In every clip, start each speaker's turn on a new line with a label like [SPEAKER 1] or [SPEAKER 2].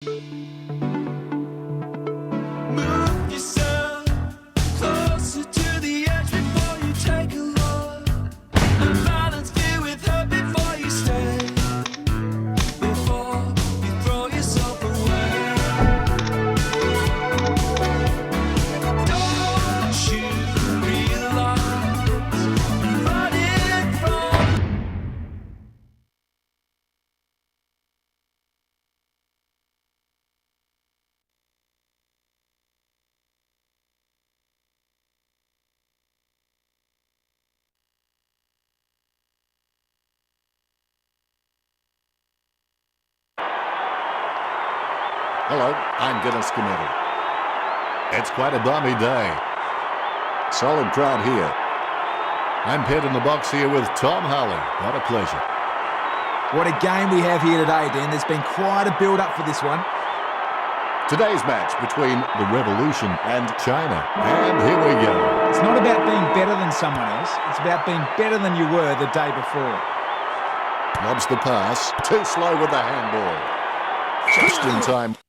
[SPEAKER 1] Move yourself closer to the edge before you take a look. And balance view with her before you stay. Before you throw yourself away. Don't you realize you're running from.
[SPEAKER 2] Hello, I'm Dennis Committee. It's quite a balmy day. Solid crowd here. I'm paired in the box here with Tom Hurley. What a pleasure.
[SPEAKER 3] What a game we have here today, Dan. There's been quite a build-up for this one.
[SPEAKER 2] Today's match between the Revolution and China. And here we go.
[SPEAKER 3] It's not about being better than someone else. It's about being better than you were the day before.
[SPEAKER 2] Lobs the pass. Too slow with the handball. Just in time.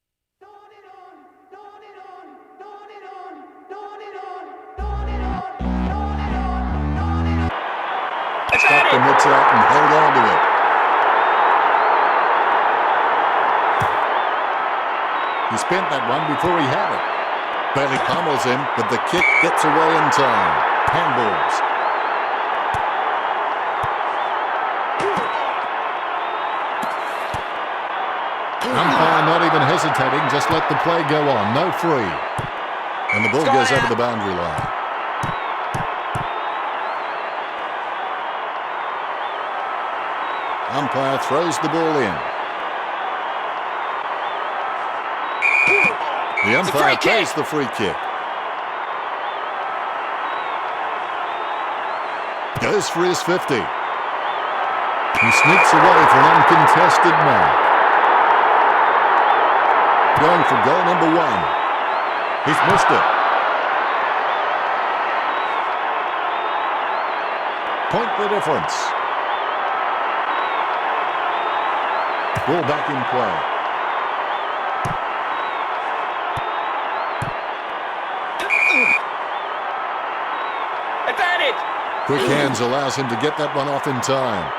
[SPEAKER 2] Stop the mitts out and hold on to it. He spent that one before he had it. Bailey pummels him, but the kick gets away in time. Handballs. Umpire not even hesitating, just let the play go on. No free. And the ball goes over the boundary line. Umpire throws the ball in. The umpire pays the free kick. Goes for his 50. He sneaks away for an uncontested mark. Going for goal number 1. He's missed it. Point the difference. Ball back in play.
[SPEAKER 4] Advantage!
[SPEAKER 2] Quick hands allows him to get that one off in time.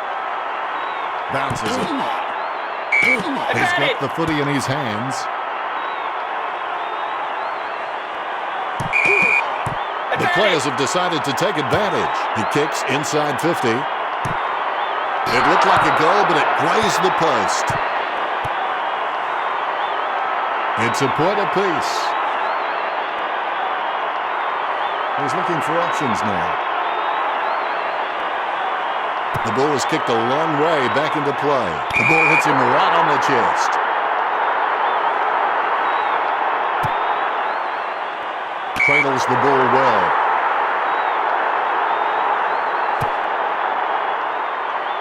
[SPEAKER 2] Bounces it. He's got the footy in his hands. The players have decided to take advantage. He kicks inside 50. It looked like a goal, but it grazed the post. It's a point apiece. He's looking for options now. The ball is kicked a long way back into play. The ball hits him right on the chest. Cradles the ball well.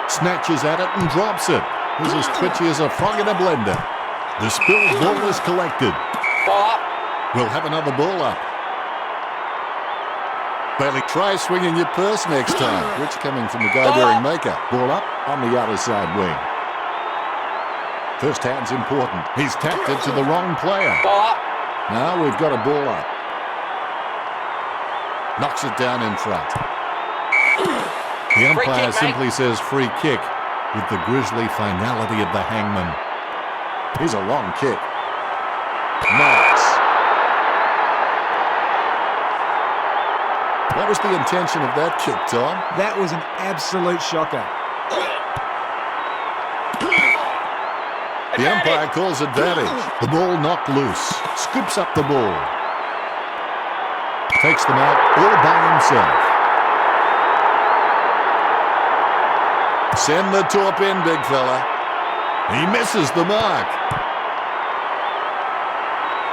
[SPEAKER 2] Snatches at it and drops it. He's as twitchy as a frog in a blender. The spilled ball is collected.
[SPEAKER 4] Ball up.
[SPEAKER 2] We'll have another ball up. Bailey, try swinging your purse next time. Rich coming from the guy wearing makeup. Ball up on the other side wing. First hand's important. He's tapped it to the wrong player.
[SPEAKER 4] Ball up.
[SPEAKER 2] Now we've got a ball up. Knocks it down in front. The umpire simply says free kick with the grisly finality of the hangman. Here's a long kick. Marks. What was the intention of that kick, Tom?
[SPEAKER 3] That was an absolute shocker.
[SPEAKER 2] The umpire calls advantage. The ball knocked loose. Scoops up the ball. Takes them out all by himself. Send the torp in, big fella. He misses the mark.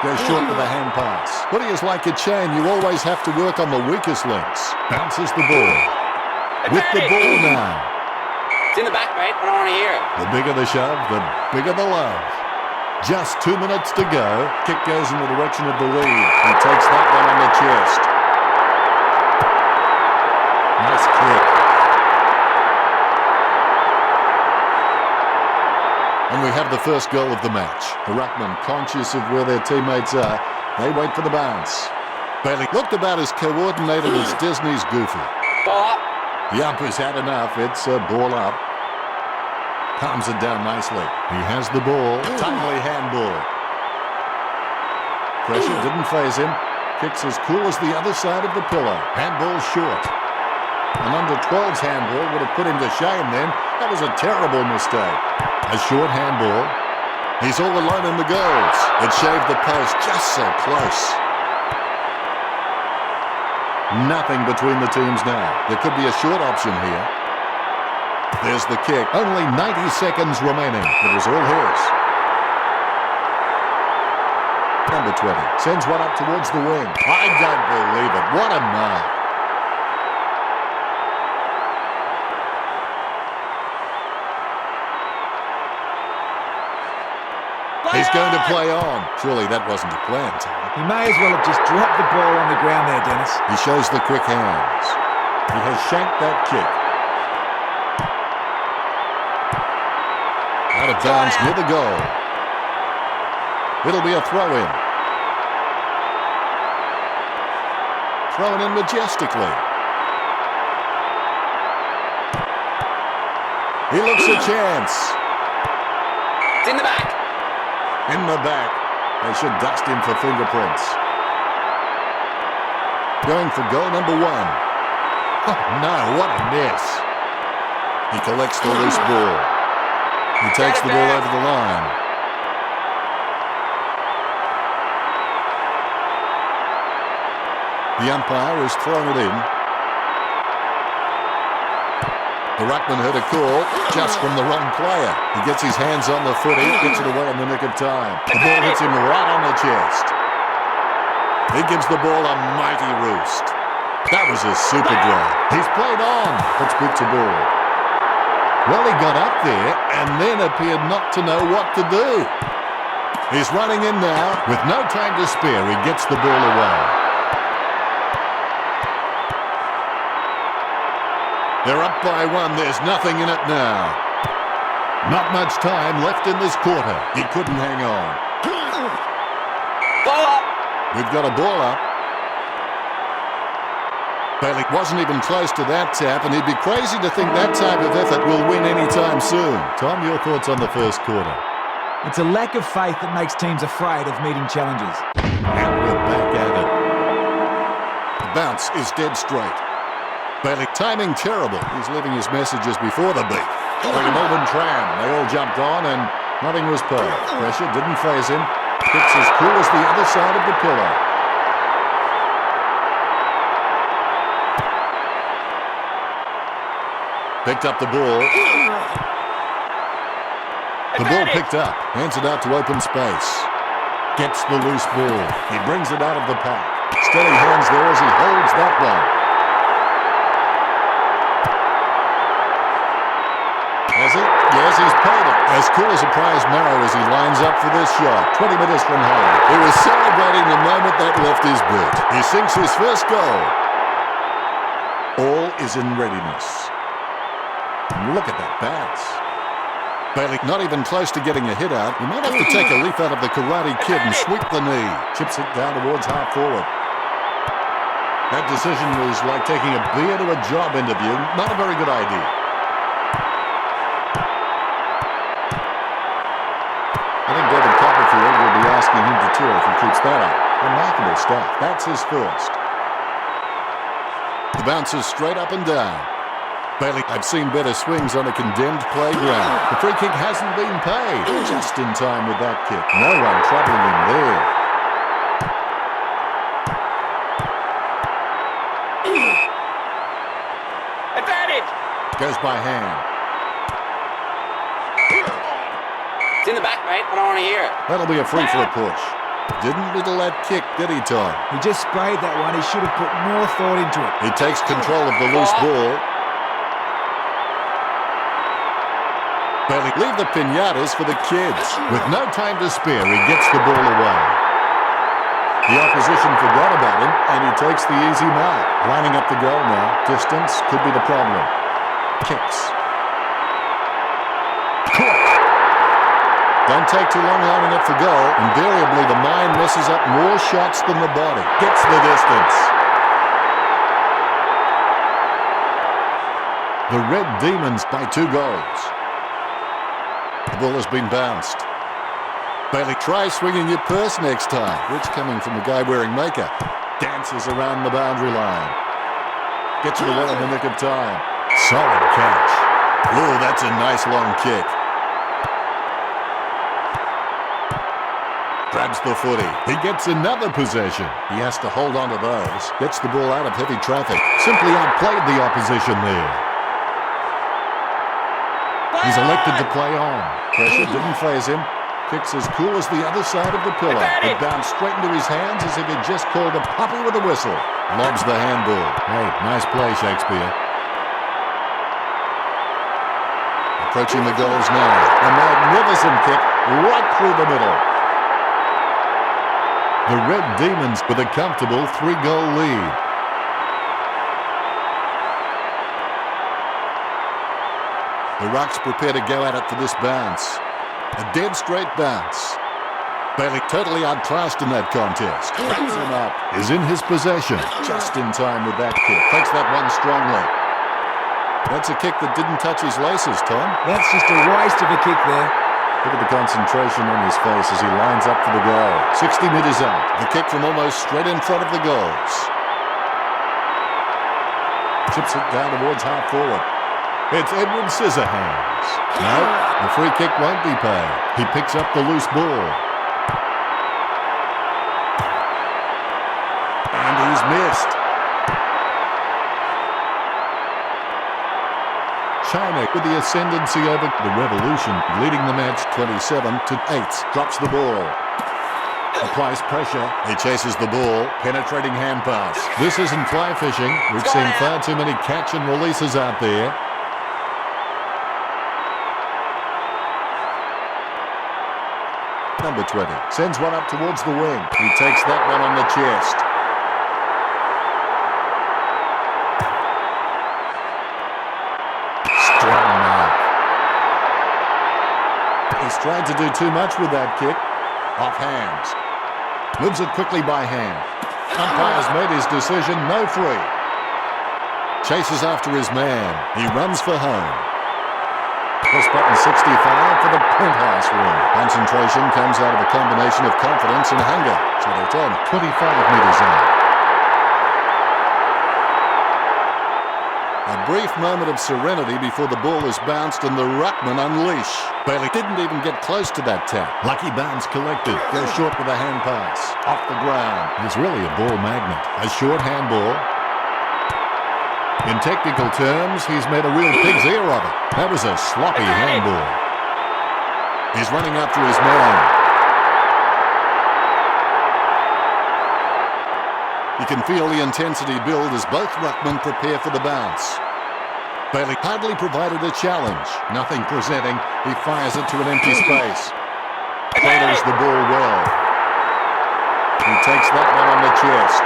[SPEAKER 2] Goes short with a hand pass. Footy is like a chain. You always have to work on the weakest links. Bounces the ball. With the ball now.
[SPEAKER 4] It's in the back, mate. I don't want to hear it.
[SPEAKER 2] The bigger the shove, the bigger the love. Just 2 minutes to go. Kick goes in the direction of the lead. He takes that one on the chest. Nice kick. And And we have the first goal of the match. The ruckman, conscious of where their teammates are, they wait for the bounce. Bailey looked about as coordinated as Disney's Goofy.
[SPEAKER 4] Ball up.
[SPEAKER 2] The ump has had enough. It's a ball up. Palms it down nicely. He has the ball. Timely handball. Pressure didn't faze him. Kicks as cool as the other side of the pillow. Handball short. An under-12's handball would have put him to shame then. That was a terrible mistake. A short handball. He's all alone in the goals. It shaved the post just so close. Nothing between the teams now. There could be a short option here. There's the kick. Only 90 seconds remaining. It was all his. Number 20 sends one up towards the wing. I don't believe it. What a mark. He's going to play on. Surely that wasn't a plan, Tom.
[SPEAKER 3] He may as well have just dropped the ball on the ground there, Dennis.
[SPEAKER 2] He shows the quick hands. He has shanked that kick. Out of bounds near the goal. It'll be a throw-in. Thrown in majestically. He looks a chance.
[SPEAKER 4] It's in the back.
[SPEAKER 2] In the back. They should dust him for fingerprints. Going for goal number 1. Oh, no, what a miss. He collects the loose ball. He takes the ball over the line. The umpire has thrown it in. The ruckman heard a call just from the wrong player. He gets his hands on the footy, gets it away in the nick of time. The ball hits him right on the chest. He gives the ball a mighty roost. That was a super grab. He's played on, puts boot to ball. Well, he got up there and then appeared not to know what to do. He's running in now. With no time to spare, he gets the ball away. They're up by 1. There's nothing in it now. Not much time left in this quarter. He couldn't hang on.
[SPEAKER 4] Ball up.
[SPEAKER 2] We've got a ball up. Bailey wasn't even close to that tap, and he'd be crazy to think that type of effort will win anytime soon. Tom, your thoughts on the first quarter?
[SPEAKER 3] It's a lack of faith that makes teams afraid of meeting challenges.
[SPEAKER 2] And we're back at it. The bounce is dead straight. Bailey, timing terrible. He's leaving his messages before the beat. Like a Melbourne tram, they all jumped on and nothing was paid. Pressure didn't faze him. Kicks as cool as the other side of the pillow. Picked up the ball. The ball picked up. Hands it out to open space. Gets the loose ball. He brings it out of the pack. Steady hands there as he holds that one. Has he? Yes, he's paid it. As cool as a prize marrow as he lines up for this shot. 20 metres from home. He was celebrating the moment that left his boot. He sinks his first goal. All is in readiness. Look at that bounce. Bailey not even close to getting a hit out. He might have to take a leaf out of the Karate Kid and sweep the knee. Chips it down towards half forward. That decision was like taking a beer to a job interview. Not a very good idea. I think David Copperfield will be asking him to tour if he keeps that up. Remarkable stuff. That's his first. The bounce is straight up and down. Bailey, I've seen better swings on a condemned playground. The free kick hasn't been paid. Just in time with that kick. No one troubling him there.
[SPEAKER 4] Advantage.
[SPEAKER 2] Goes by hand.
[SPEAKER 4] It's in the back, mate. I don't want to hear it.
[SPEAKER 2] That'll be a free for a push. Didn't middle that kick, did he, Tom?
[SPEAKER 3] He just sprayed that one. He should have put more thought into it.
[SPEAKER 2] He takes control of the loose ball. Bailey, leave the piñatas for the kids. With no time to spare, he gets the ball away. The opposition forgot about him, and he takes the easy mark. Lining up the goal now. Distance could be the problem. Kicks. Don't take too long lining up for goal. Invariably, the mind messes up more shots than the body. Gets the distance. The Red Demons by 2 goals. The ball has been bounced. Bailey, try swinging your purse next time. Which coming from the guy wearing makeup. Dances around the boundary line. Gets it away in the nick of time. Solid catch. Oh, that's a nice long kick. Grabs the footy. He gets another possession. He has to hold on to those. Gets the ball out of heavy traffic. Simply outplayed the opposition there. He's elected to play on. Pressure didn't faze him. Kicks as cool as the other side of the pillar. It bounced straight into his hands as if he'd just called a puppy with a whistle. Lobs the handball. Hey, nice play, Shakespeare. Approaching the goals now. A magnificent kick right through the middle. The Red Demons with a comfortable 3-goal lead. The Rucks prepare to go at it for this bounce. A dead straight bounce. Bailey totally outclassed in that contest. Wraps him up. Is in his possession. Just in time with that kick. Takes that one strongly. That's a kick that didn't touch his laces, Tom.
[SPEAKER 3] That's just a waste of a kick there.
[SPEAKER 2] Look at the concentration on his face as he lines up for the goal. 60 metres out. The kick from almost straight in front of the goals. Chips it down towards half forward. It's Edward Scissorhands. No, the free kick won't be paid. He picks up the loose ball. And he's missed. China with the ascendancy over the Revolution, leading the match 27-8. Drops the ball. Applies pressure. He chases the ball. Penetrating hand pass. This isn't fly fishing. We've seen far too many catch and releases out there. Number 20. Sends one up towards the wing. He takes that one on the chest. Strong mark. He's tried to do too much with that kick. Off hands. Moves it quickly by hand. Umpire's made his decision. No free. Chases after his man. He runs for home. Press button 65 for the penthouse room. Concentration comes out of a combination of confidence and hunger. So they're 25 metres out. A brief moment of serenity before the ball is bounced and the ruckman unleash. Bailey didn't even get close to that tap. Lucky bounce collected. Goes short with a hand pass. Off the ground. He's really a ball magnet. A short handball. In technical terms, he's made a real pig's ear of it. That was a sloppy handball. He's running after his man. You can feel the intensity build as both ruckmen prepare for the bounce. Bailey hardly provided a challenge. Nothing presenting. He fires it to an empty space. Cradles the ball well. He takes that one on the chest.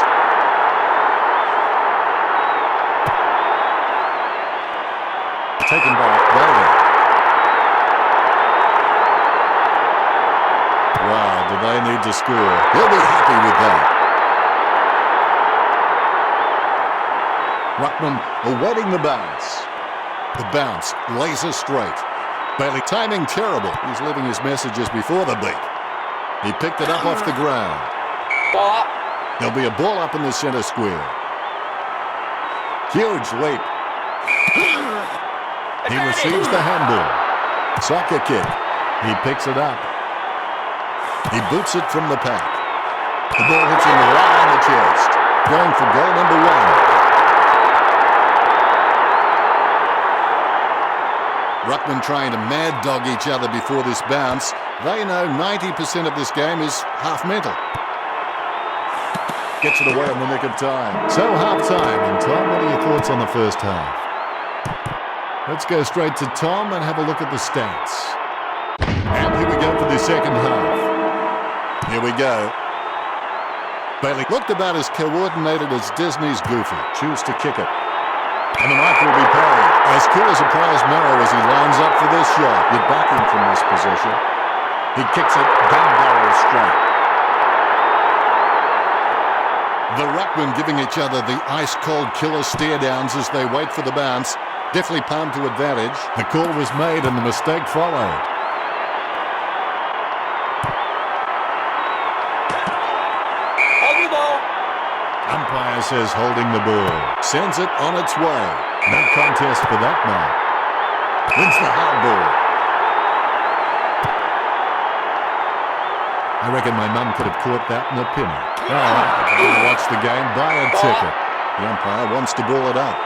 [SPEAKER 2] Taken by Bailey. Wow, do they need to score? He'll be happy with that. Ruckman awaiting the bounce. The bounce, laser straight. Bailey timing terrible. He's leaving his messages before the beat. He picked it up off the ground.
[SPEAKER 4] Ball up.
[SPEAKER 2] There'll be a ball up in the center square. Huge leap. He receives the handball. Soccer kick. He picks it up. He boots it from the pack. The ball hits him right on the chest. Going for goal number 1. Ruckman trying to mad dog each other before this bounce. They know 90% of this game is half mental. Gets it away in the nick of time. So half time. And Tom, what are your thoughts on the first half? Let's go straight to Tom and have a look at the stats. And here we go for the second half. Here we go. Bailey looked about as coordinated as Disney's Goofy. Choose to kick it. And the mark will be paid. As cool as a prize marrow as he lines up for this shot. With backing from this position. He kicks it gun barrel straight. The ruckmen giving each other the ice-cold killer stare-downs as they wait for the bounce. Definitely palmed to advantage. The call was made and the mistake followed.
[SPEAKER 4] Hold the ball.
[SPEAKER 2] Umpire says holding the ball. Sends it on its way. No contest for that mark. Wins the hard ball. I reckon my mum could have caught that in a pinner. Oh, I can watch the game, buy a ticket. The umpire wants to ball it up.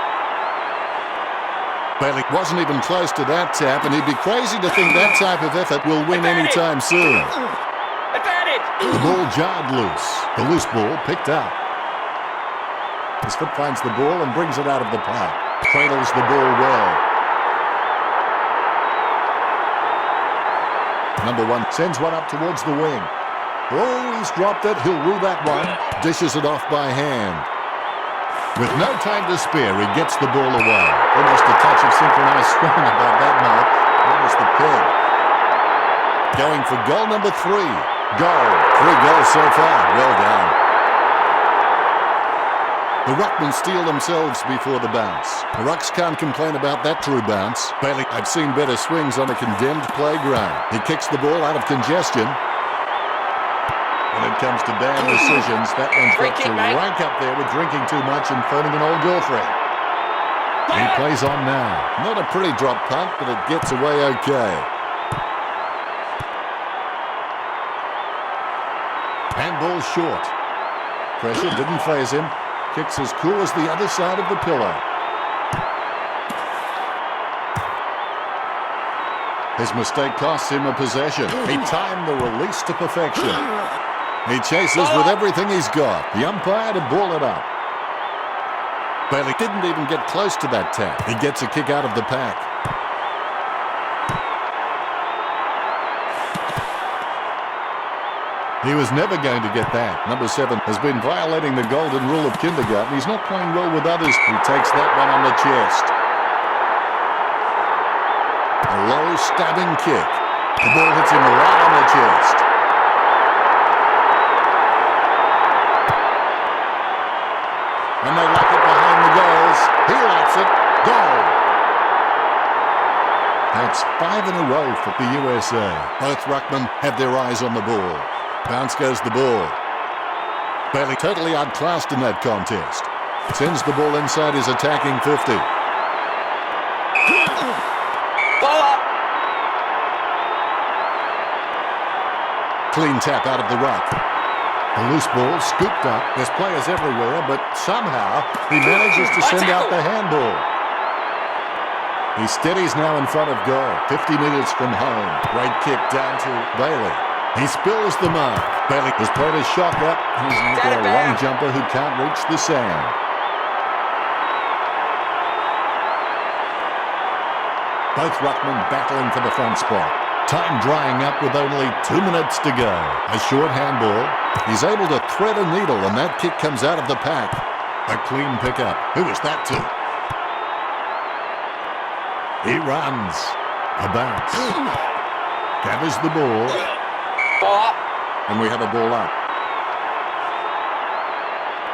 [SPEAKER 2] Bailey wasn't even close to that tap, and he'd be crazy to think that type of effort will win any time soon.
[SPEAKER 4] Advantage.
[SPEAKER 2] The ball jarred loose. The loose ball picked up. His foot finds the ball and brings it out of the park. Cradles the ball well. Number 1 sends one up towards the wing. Oh, he's dropped it. He'll rule that one. Dishes it off by hand. With no time to spare, he gets the ball away. Almost a touch of synchronized swimming about that mark. Minus the pin. Going for goal number 3. Goal. 3 goals so far. Well done. The ruckmen steal themselves before the bounce. The Rucks can't complain about that true bounce. Bailey, I've seen better swings on a condemned playground. He kicks the ball out of congestion. When it comes to bad decisions, that one's got to rank up there with drinking too much and phoning an old girlfriend. He plays on now. Not a pretty drop punt, but it gets away okay. Handball short. Pressure didn't faze him. Kicks as cool as the other side of the pillow. His mistake costs him a possession. He timed the release to perfection. He chases with everything he's got. The umpire to ball it up. Bailey didn't even get close to that tap. He gets a kick out of the pack. He was never going to get that. Number 7 has been violating the golden rule of kindergarten. He's not playing well with others. He takes that one on the chest. A low stabbing kick. The ball hits him right on the chest. And they lock it behind the goals. He locks it. Goal. That's 5 in a row for the USA. Both ruckmen have their eyes on the ball. Bounce goes the ball. Bailey totally outclassed in that contest. Sends the ball inside his attacking 50.
[SPEAKER 4] Ball up.
[SPEAKER 2] Clean tap out of the ruck. A loose ball scooped up. There's players everywhere, but somehow he manages to send out the handball. He steadies now in front of goal. 50 metres from home. Great kick down to Bailey. He spills the mark. Bailey has played a shot up. He's got a long jumper who can't reach the sand. Both ruckmen battling for the front spot. Time drying up with only 2 minutes to go. A short handball. He's able to thread a needle and that kick comes out of the pack. A clean pickup. Who is that to? He runs. A bounce. Gathers the ball.
[SPEAKER 4] Ball up.
[SPEAKER 2] And we have a ball up.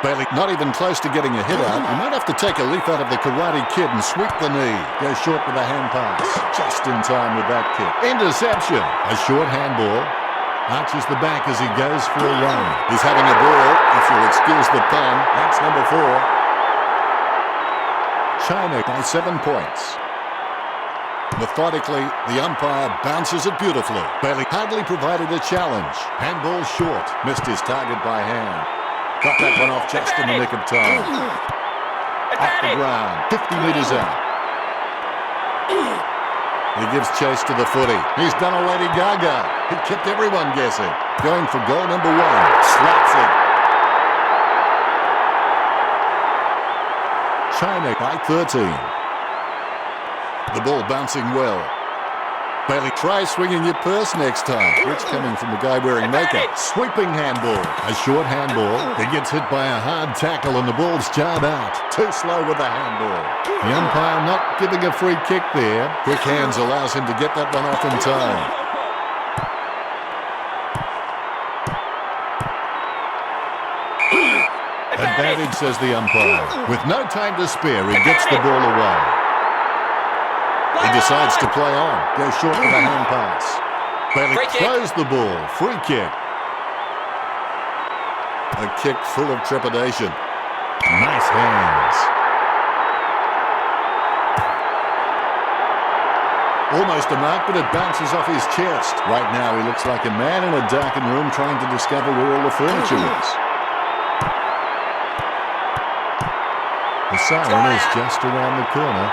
[SPEAKER 2] Bailey not even close to getting a hit out. He might have to take a leaf out of the Karate Kid and sweep the knee. Goes short with a hand pass. Just in time with that kick. Interception. A short handball. Arches the back as he goes for a run. He's having a ball, if you'll excuse the pun. That's number 4. China by 7 points. Methodically, the umpire bounces it beautifully. Bailey hardly provided a challenge. Handball short. Missed his target by hand. Got that one off just in the nick of time. Off the ground. 50 metres out. He gives chase to the footy. He's done a Lady Gaga. He kept everyone guessing. Going for goal number 1. Slaps it. China by 13. The ball bouncing well. Bailey, try swinging your purse next time. It's coming from the guy wearing makeup. Sweeping handball. A short handball. He gets hit by a hard tackle and the ball's jarred out. Too slow with the handball. The umpire not giving a free kick there. Quick hands allows him to get that one off in time. Advantage, says the umpire. With no time to spare, he gets the ball away. He decides to play on. Goes short with a hand pass. Bailey throws the ball. Free kick. A kick full of trepidation. Nice hands. Almost a mark, but it bounces off his chest. Right now, he looks like a man in a darkened room trying to discover where all the furniture is. The siren is just around the corner.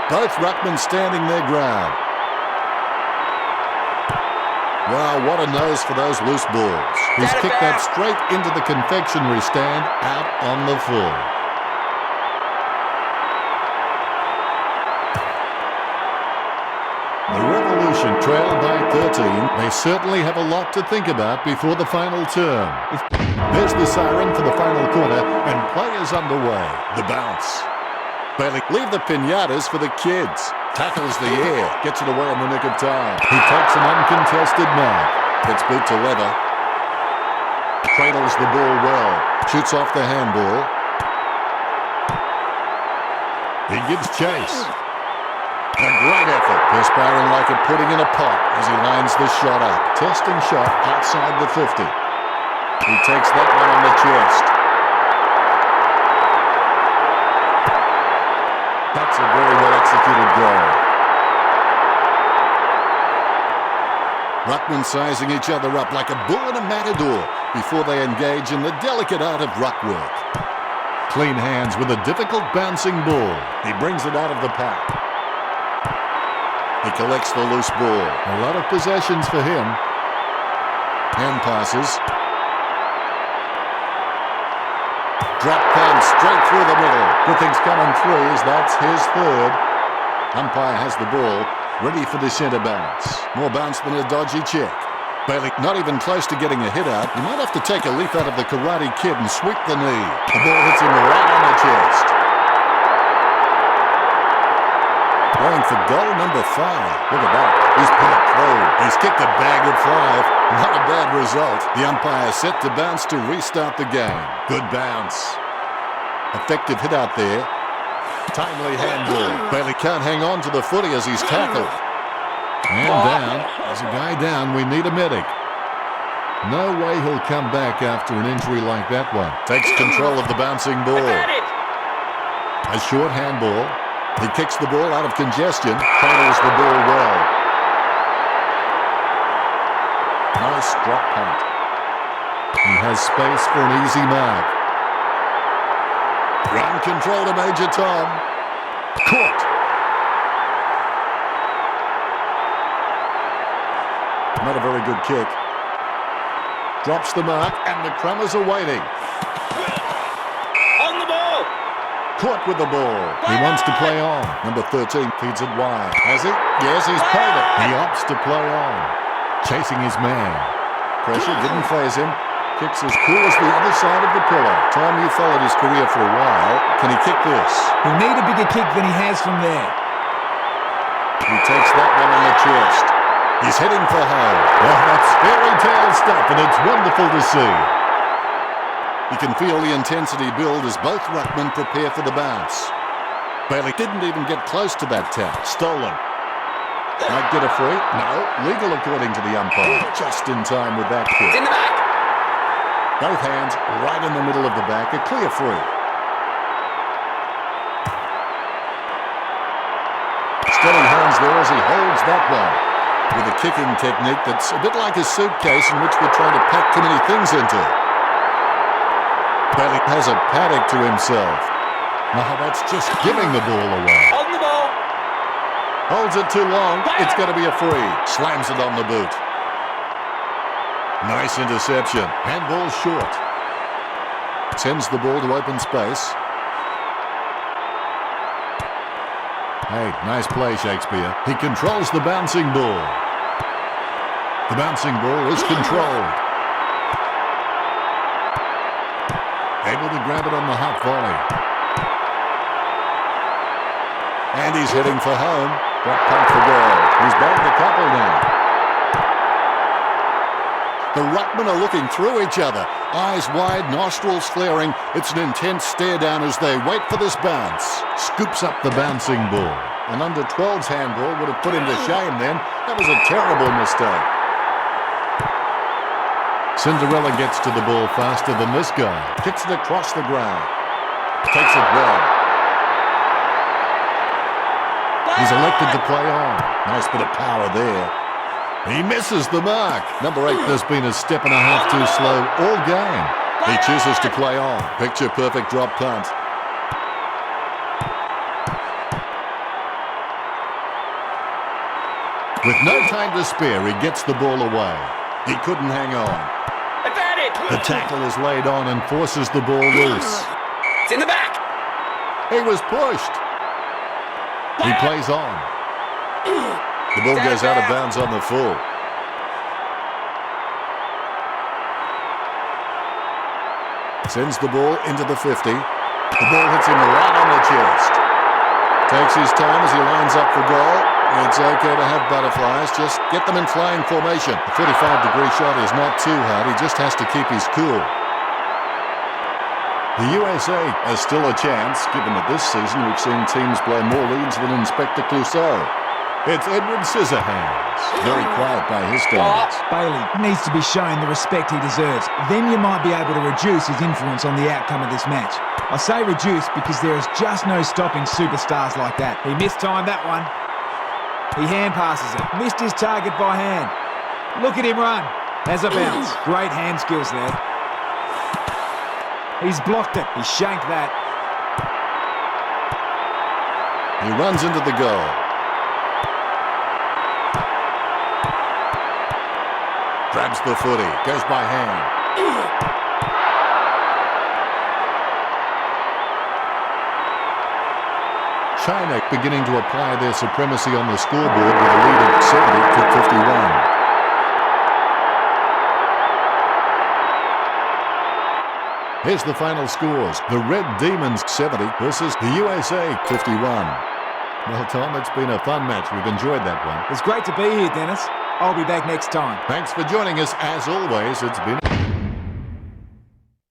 [SPEAKER 2] Both ruckmen standing their ground. Wow, what a nose for those loose balls. He's kicked that straight into the confectionery stand out on the full. The Revolution trailed by 13. They certainly have a lot to think about before the final term. There's the siren for the final corner, and play is underway. The bounce. Bailey, leave the pinatas for the kids. Tackles the air, gets it away in the nick of time. He takes an uncontested mark. Gets boot to leather. Cradles the ball well. Shoots off the handball. He gives chase. A great effort. Perspiring like a pudding in a pot as he lines the shot up. Testing shot outside the 50. He takes that one on the chest. That's a very well executed goal. Ruckmen sizing each other up like a bull and a matador before they engage in the delicate art of ruck work. Clean hands with a difficult bouncing ball. He brings it out of the pack. He collects the loose ball. A lot of possessions for him. Hand passes. Drop pan straight through the middle. Good things coming threes. That's his third. Umpire has the ball, ready for the centre bounce. More bounce than a dodgy check. Bailey not even close to getting a hit out. He might have to take a leaf out of the Karate Kid and sweep the knee. The ball hits him right on the chest. Going for goal number 5. Look at that. He's put it through. He's kicked a bag of 5. Not a bad result. The umpire set to bounce to restart the game. Good bounce. Effective hit out there. Timely handball. Bailey can't hang on to the footy as he's tackled. And down. There's a guy down. We need a medic. No way he'll come back after an injury like that one. Takes control of the bouncing ball. A short handball. He kicks the ball out of congestion. Cradles the ball well. Nice drop punt. He has space for an easy mark. Ground control to Major Tom. Caught. Not a very good kick. Drops the mark, and the Crummers are waiting.
[SPEAKER 4] On the ball.
[SPEAKER 2] Caught with the ball. He wants to play on. Number 13 feeds it wide. Has he? Yes, he's played it. He opts to play on. Chasing his man. Pressure didn't faze him. Kicks as cool as the other side of the pillar. Tom, you followed his career for a while. Can he kick this?
[SPEAKER 3] He'll need a bigger kick than he has from there.
[SPEAKER 2] He takes that one on the chest. He's heading for home. Oh, that's fairy tale stuff, and it's wonderful to see. You can feel the intensity build as both ruckmen prepare for the bounce. Bailey didn't even get close to that tap. Stolen. Might get a free. No, legal according to the umpire. Just in time with that kick.
[SPEAKER 4] It's in the back.
[SPEAKER 2] Both hands right in the middle of the back. A clear free. Steady hands there as he holds that one. With a kicking technique that's a bit like a suitcase in which we're trying to pack too many things into. Bailey has a paddock to himself. Now that's just giving the ball away.
[SPEAKER 4] On the ball.
[SPEAKER 2] Holds it too long. It's going to be a free. Slams it on the boot. Nice interception. Handball short. Sends the ball to open space. Hey, nice play, Shakespeare. He controls the bouncing ball. The bouncing ball is controlled. Able to grab it on the half volley. And he's heading for home. Drop punt for goal. He's bagged a couple now. The ruckmen are looking through each other. Eyes wide, nostrils flaring. It's an intense stare down as they wait for this bounce. Scoops up the bouncing ball. An under-12's handball would have put him to shame then. That was a terrible mistake. Cinderella gets to the ball faster than this guy. Kicks it across the ground. Takes it well. He's elected to play on. Nice bit of power there. He misses the mark. Number 8 has been a step and a half too slow all game. He chooses to play on. Picture perfect drop punt. With no time to spare, he gets the ball away. He couldn't hang on.
[SPEAKER 4] Advantage!
[SPEAKER 2] The tackle is laid on and forces the ball loose.
[SPEAKER 4] It's in the back!
[SPEAKER 2] He was pushed. He plays on. The ball goes out of bounds on the full. Sends the ball into the 50. The ball hits him right on the chest. Takes his time as he lines up for goal. It's okay to have butterflies. Just get them in flying formation. The 45-degree shot is not too hard. He just has to keep his cool. The USA has still a chance, given that this season we've seen teams blow more leads than Inspector Clouseau. It's Edward Scissorhands. Very quiet by his standards.
[SPEAKER 3] Bailey needs to be shown the respect he deserves. Then you might be able to reduce his influence on the outcome of this match. I say reduce because there is just no stopping superstars like that. He mistimed that one. He hand passes it. Missed his target by hand. Look at him run. Has a bounce. Great hand skills there. He's blocked it. He shanked that.
[SPEAKER 2] He runs into the goal. Grabs the footy. Goes by hand. China beginning to apply their supremacy on the scoreboard with a lead of 70-51. Here's the final scores. The Red Demons 70 versus the USA 51. Well, Tom, it's been a fun match. We've enjoyed that one.
[SPEAKER 3] It's great to be here, Dennis. I'll be back next time.
[SPEAKER 2] Thanks for joining us. As always, it's been...